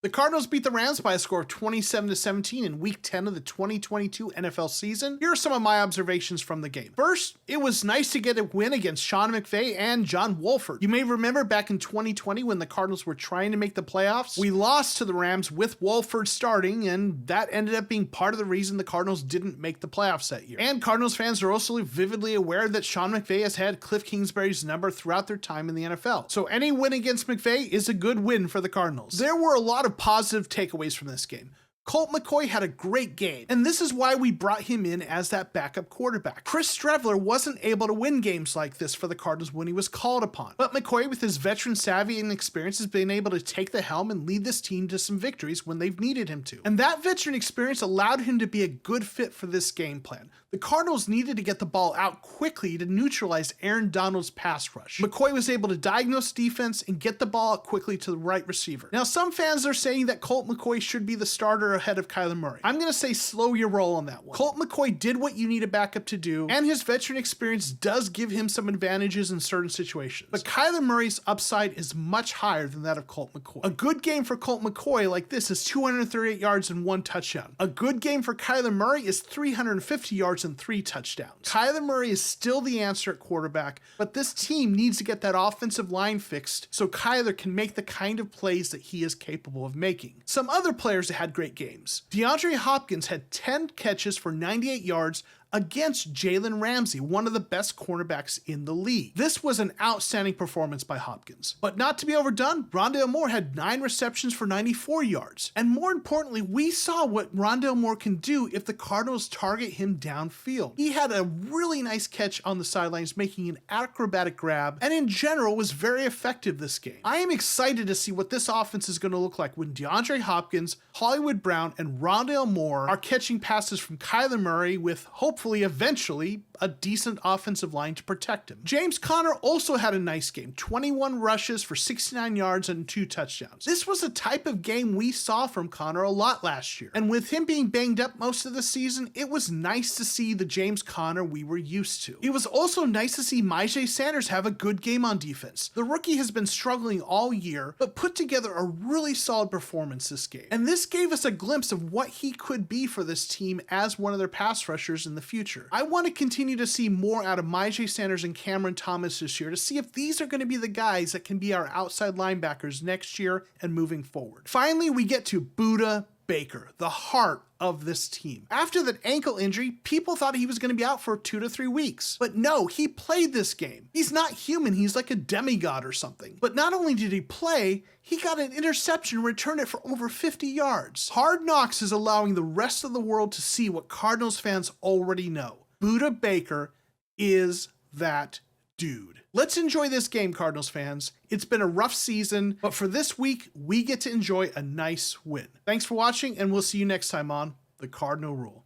The Cardinals beat the Rams by a score of 27-17 in Week 10 of the 2022 NFL season. Here are some of my observations from the game. First, it was nice to get a win against Sean McVay and John Wolford. You may remember back in 2020 when the Cardinals were trying to make the playoffs, we lost to the Rams with Wolford starting, and that ended up being part of the reason the Cardinals didn't make the playoffs that year. And Cardinals fans are also vividly aware that Sean McVay has had Cliff Kingsbury's number throughout their time in the NFL. So any win against McVay is a good win for the Cardinals. There were a lot of positive takeaways from this game. Colt McCoy had a great game, and this is why we brought him in as that backup quarterback. Chris Streveler wasn't able to win games like this for the Cardinals when he was called upon, but McCoy, with his veteran savvy and experience, has been able to take the helm and lead this team to some victories when they've needed him to. And that veteran experience allowed him to be a good fit for this game plan. The Cardinals needed to get the ball out quickly to neutralize Aaron Donald's pass rush. McCoy was able to diagnose defense and get the ball out quickly to the right receiver. Now, some fans are saying that Colt McCoy should be the starter ahead of Kyler Murray. I'm going to say slow your roll on that one. Colt McCoy did what you need a backup to do, and his veteran experience does give him some advantages in certain situations. But Kyler Murray's upside is much higher than that of Colt McCoy. A good game for Colt McCoy like this is 238 yards and 1 touchdown. A good game for Kyler Murray is 350 yards and 3 touchdowns. Kyler Murray is still the answer at quarterback, but this team needs to get that offensive line fixed so Kyler can make the kind of plays that he is capable of making. Some other players that had great games. DeAndre Hopkins had 10 catches for 98 yards against Jalen Ramsey, one of the best cornerbacks in the league. This was an outstanding performance by Hopkins. But not to be overdone, Rondale Moore had 9 receptions for 94 yards. And more importantly, we saw what Rondale Moore can do if the Cardinals target him downfield. He had a really nice catch on the sidelines, making an acrobatic grab, and in general was very effective this game. I am excited to see what this offense is going to look like when DeAndre Hopkins, Hollywood Brown, and Rondale Moore are catching passes from Kyler Murray with hopefully eventually a decent offensive line to protect him. James Conner also had a nice game, 21 rushes for 69 yards and 2 touchdowns. This was a type of game we saw from Conner a lot last year, and with him being banged up most of the season, it was nice to see the James Conner we were used to. It was also nice to see Myjai Sanders have a good game on defense. The rookie has been struggling all year, but put together a really solid performance this game. And this gave us a glimpse of what he could be for this team as one of their pass rushers in the future. I want to continue to see more out of Myjai Sanders and Cameron Thomas this year to see if these are going to be the guys that can be our outside linebackers next year and moving forward. Finally, we get to Budda Baker, the heart of this team. After that ankle injury, people thought he was going to be out for 2 to 3 weeks. But no, he played this game. He's not human, he's like a demigod or something. But not only did he play, he got an interception and returned it for over 50 yards. Hard Knocks is allowing the rest of the world to see what Cardinals fans already know. Budda Baker is that dude. Let's enjoy this game, Cardinals fans. It's been a rough season, but for this week, we get to enjoy a nice win. Thanks for watching, and we'll see you next time on The Cardinal Rule.